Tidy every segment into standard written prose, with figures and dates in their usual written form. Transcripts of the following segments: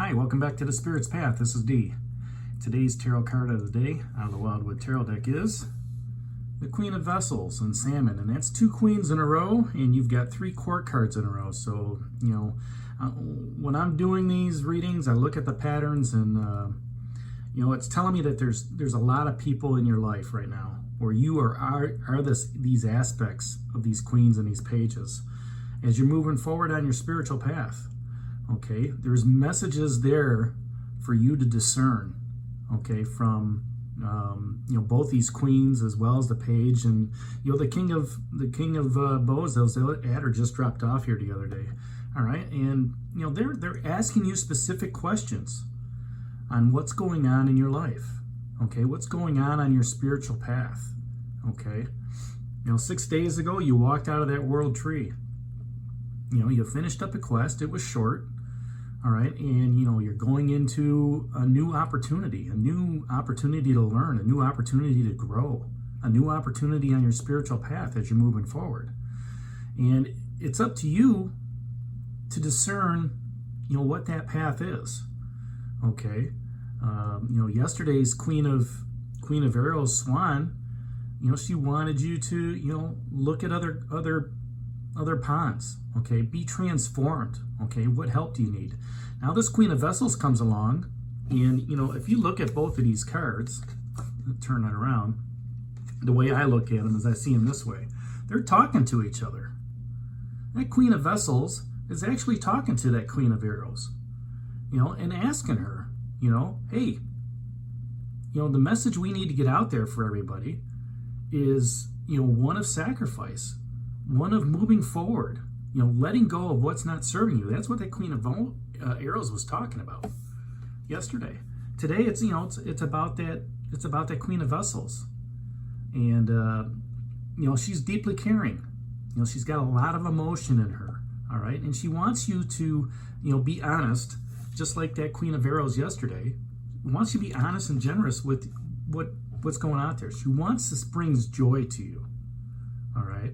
Hi, welcome back to the Spirit's Path. This is D. Today's tarot card of the day out of the Wildwood Tarot deck is the Queen of Vessels and Salmon, and that's two queens in a row, and you've got three court cards in a row. So, when I'm doing these readings, I look at the patterns, and it's telling me that there's a lot of people in your life right now where you are these aspects of these queens and these pages as you're moving forward on your spiritual path. Okay, there's messages there for you to discern, okay, from both these queens as well as the page, and the king of bows, those adder just dropped off here the other day. All right, and they're asking you specific questions on what's going on in your life. Okay, what's going on your spiritual path. Okay, 6 days ago you walked out of that world tree. You finished up a quest. It was short. All right, and you're going into a new opportunity to learn, a new opportunity to grow, a new opportunity on your spiritual path as you're moving forward. And it's up to you to discern, what that path is. Okay, yesterday's Queen of Arrows, Swan, she wanted you to, look at other ponds. Okay, be transformed. Okay, what help do you need? Now this Queen of Vessels comes along, and if you look at both of these cards, turn that around, the way I look at them is I see them this way. They're talking to each other. That Queen of Vessels is actually talking to that Queen of Arrows, and asking her, hey, the message we need to get out there for everybody is, one of sacrifice, one of moving forward, letting go of what's not serving you. That's what that Queen of Arrows was talking about yesterday. Today, it's about that. It's about that Queen of Vessels, and she's deeply caring. She's got a lot of emotion in her. All right, and she wants you to, be honest, just like that Queen of Arrows yesterday. Wants you to be honest and generous with what's going on there. She wants this brings joy to you. All right.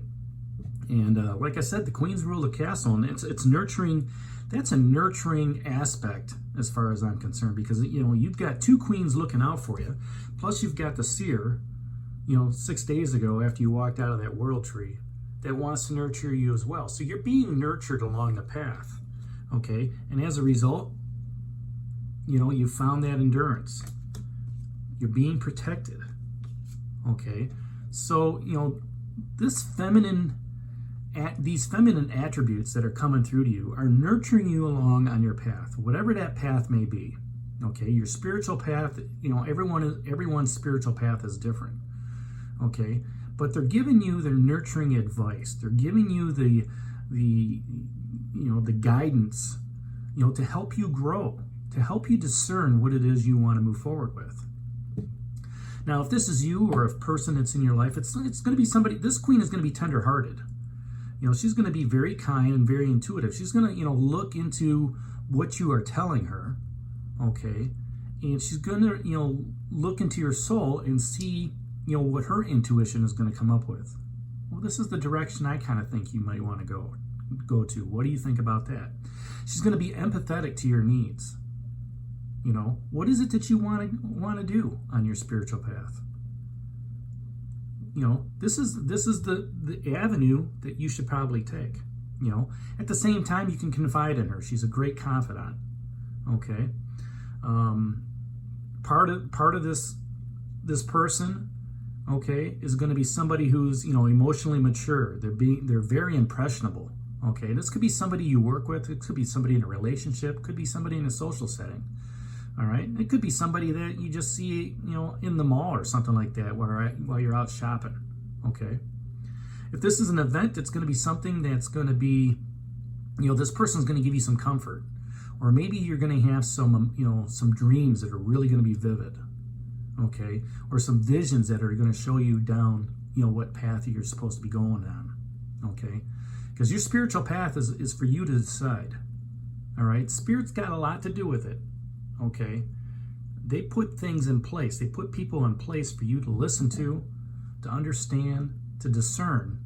And like I said, the queens rule the castle, and it's nurturing. That's a nurturing aspect as far as I'm concerned, because you've got two queens looking out for you, plus you've got the seer, 6 days ago after you walked out of that world tree, that wants to nurture you as well. So you're being nurtured along the path, okay? And as a result, you found that endurance. You're being protected, okay? So these feminine attributes that are coming through to you are nurturing you along on your path, whatever that path may be. Okay, your spiritual path, everyone's spiritual path is different. Okay, but they're giving you their nurturing advice. They're giving you the guidance, to help you grow, to help you discern what it is you want to move forward with. Now, if this is you or a person that's in your life, it's going to be somebody. This queen is going to be tender-hearted. She's going to be very kind and very intuitive. She's going to, look into what you are telling her, okay? And she's going to, look into your soul and see, what her intuition is going to come up with. Well, this is the direction I kind of think you might want to go to. What do you think about that? She's going to be empathetic to your needs. What is it that you want to do on your spiritual path? This is the avenue that you should probably take. At the same time, you can confide in her. She's a great confidant. Okay. Part of this person, okay, is going to be somebody who's emotionally mature. They're very impressionable. Okay. This could be somebody you work with. It could be somebody in a relationship. It could be somebody in a social setting. All right. It could be somebody that you just see, in the mall or something like that while you're out shopping. Okay. If this is an event, it's going to be something that's going to be, this person's going to give you some comfort, or maybe you're going to have some dreams that are really going to be vivid. Okay. Or some visions that are going to show you down, what path you're supposed to be going on. Okay. Because your spiritual path is for you to decide. All right. Spirit's got a lot to do with it. Okay, they put things in place. They put people in place for you to listen to understand, to discern.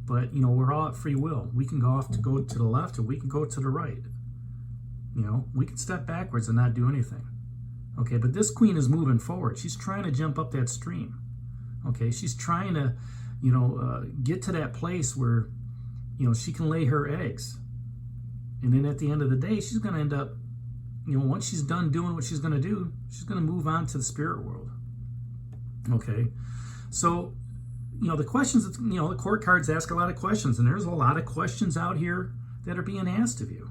But we're all at free will. We can go to the left, or we can go to the right. You know, we can step backwards and not do anything. Okay, but this queen is moving forward. She's trying to jump up that stream. Okay, she's trying to, get to that place where, she can lay her eggs. And then at the end of the day, she's going to end up, once she's done doing what she's going to do, she's going to move on to the spirit world. Okay, so, the questions, the court cards ask a lot of questions, and there's a lot of questions out here that are being asked of you.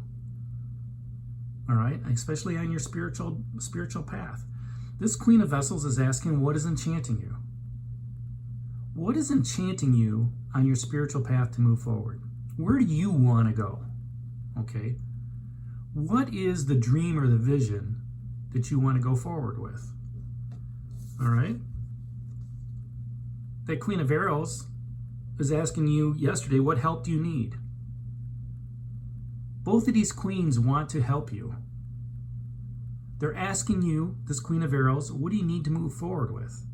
All right, especially on your spiritual path. This Queen of Vessels is asking, what is enchanting you? What is enchanting you on your spiritual path to move forward? Where do you want to go? Okay, what is the dream or the vision that you want to go forward with? All right, that Queen of Arrows is asking you yesterday, what help do you need? Both of these queens want to help you. They're asking you, this Queen of Arrows, what do you need to move forward with?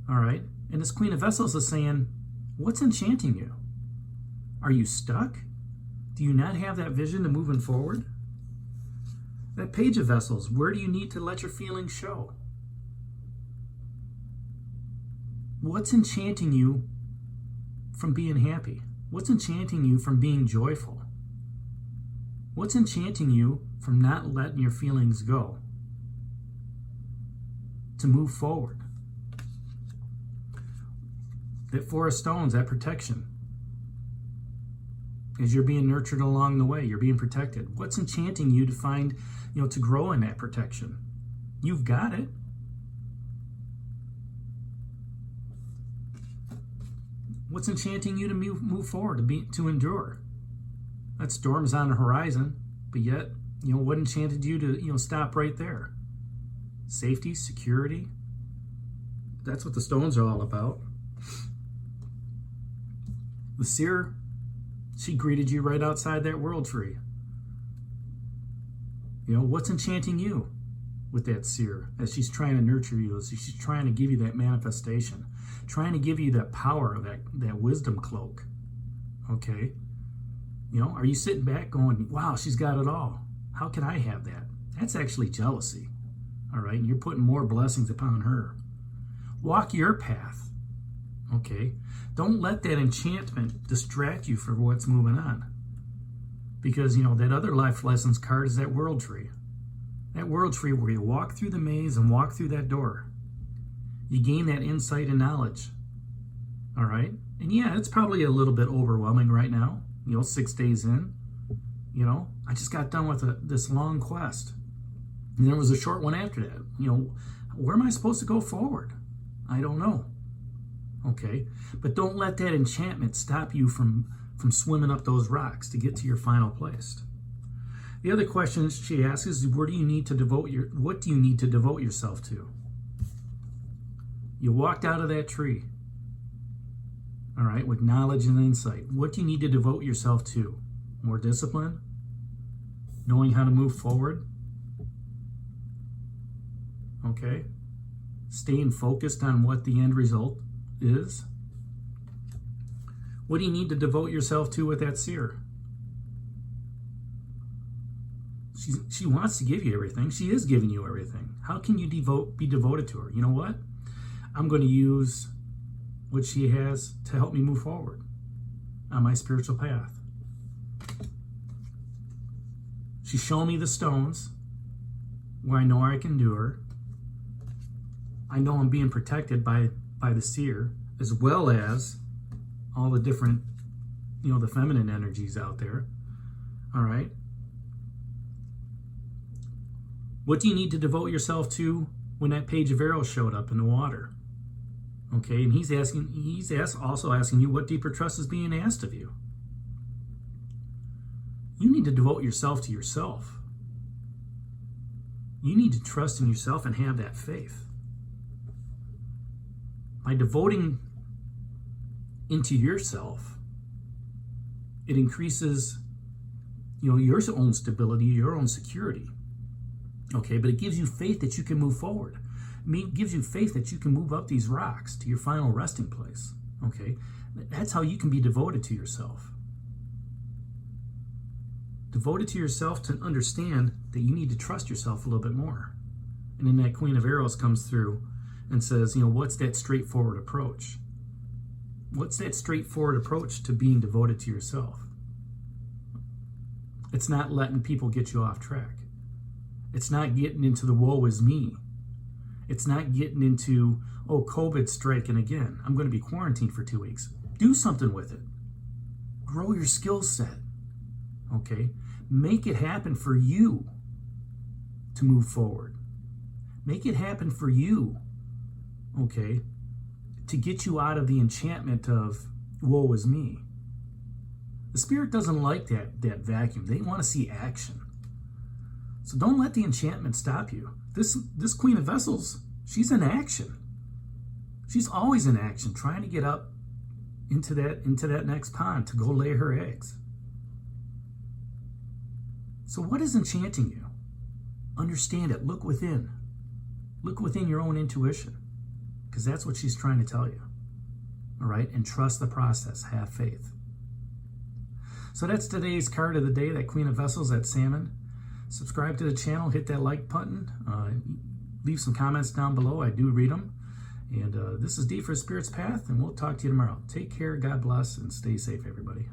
All right, and this Queen of Vessels is saying, what's enchanting you? Are you stuck? Do you not have that vision to moving forward? That Page of Vessels, where do you need to let your feelings show? What's enchanting you from being happy? What's enchanting you from being joyful? What's enchanting you from not letting your feelings go to move forward? That Four of Stones, that protection. As you're being nurtured along the way, you're being protected. What's enchanting you to find, to grow in that protection? You've got it. What's enchanting you to move forward, to endure? That storm is on the horizon, but yet, what enchanted you to, stop right there? Safety, security. That's what the stones are all about. The seer, she greeted you right outside that world tree. What's enchanting you with that seer as she's trying to nurture you, as she's trying to give you that manifestation, trying to give you that power of that wisdom cloak? Okay? Are you sitting back going, wow, she's got it all. How can I have that? That's actually jealousy. All right? And you're putting more blessings upon her. Walk your path. Okay? Don't let that enchantment distract you from what's moving on. Because, that other life lessons card is that world tree. That world tree where you walk through the maze and walk through that door. You gain that insight and knowledge. All right? And yeah, it's probably a little bit overwhelming right now. 6 days in, I just got done with this long quest. And there was a short one after that. Where am I supposed to go forward? I don't know. Okay, but don't let that enchantment stop you from swimming up those rocks to get to your final place. The other question she asks is, what do you need to devote yourself to? You walked out of that tree. All right, with knowledge and insight. What do you need to devote yourself to? More discipline? Knowing how to move forward? Okay. Staying focused on what the end result is? What do you need to devote yourself to with that seer? She wants to give you everything. She is giving you everything. How can you be devoted to her? You know what? I'm going to use what she has to help me move forward on my spiritual path. She's shown me the stones where I know I can do her. I know I'm being protected by the seer, as well as all the different, the feminine energies out there. All right. What do you need to devote yourself to when that Page of Arrows showed up in the water? Okay, and he's also asking you, what deeper trust is being asked of you? You need to devote yourself to yourself. You need to trust in yourself and have that faith. By devoting into yourself, it increases, your own stability, your own security. Okay, but it gives you faith that you can move forward. It gives you faith that you can move up these rocks to your final resting place. Okay, that's how you can be devoted to yourself. Devoted to yourself to understand that you need to trust yourself a little bit more. And then that Queen of Arrows comes through and says, what's that straightforward approach? What's that straightforward approach to being devoted to yourself? It's not letting people get you off track. It's not getting into the woe is me. It's not getting into, oh, COVID's striking again. I'm going to be quarantined for 2 weeks. Do something with it. Grow your skill set. Okay? Make it happen for you to move forward. Make it happen for you, okay, to get you out of the enchantment of woe is me. The Spirit doesn't like that vacuum. They want to see action. So don't let the enchantment stop you. This Queen of Vessels, she's in action. She's always in action, trying to get up into that next pond to go lay her eggs. So what is enchanting you? Understand it. Look within. Look within your own intuition, because that's what she's trying to tell you. All right? And trust the process. Have faith. So that's today's card of the day, that Queen of Vessels, that Salmon. Subscribe to the channel. Hit that like button. Leave some comments down below. I do read them. And this is D for Spirit's Path, and we'll talk to you tomorrow. Take care. God bless, and stay safe, everybody.